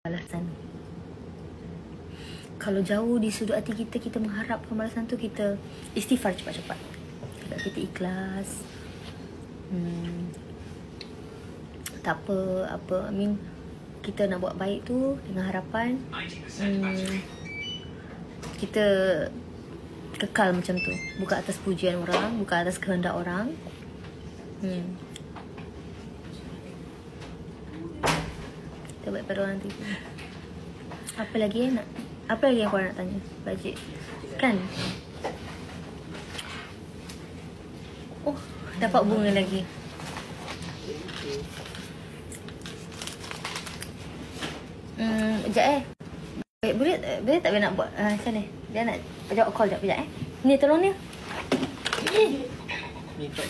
balasan. Kalau jauh di sudut hati kita, kita mengharapkan balasan tu, kita istighfar cepat-cepat. Kita ikhlas. Tak apa, I mean, kita nak buat baik tu dengan harapan kita kekal macam tu, bukan atas pujian orang, bukan atas kehendak orang. Kita baik pada orang tu. Apa lagi nak? Apa lagi yang korang nak tanya? Bajet kan? Oh, dapat bunga lagi. Sekejap boleh tak dia nak buat macam ni? Dia nak jawab call sekejap. Ni tolong ni. Ni tak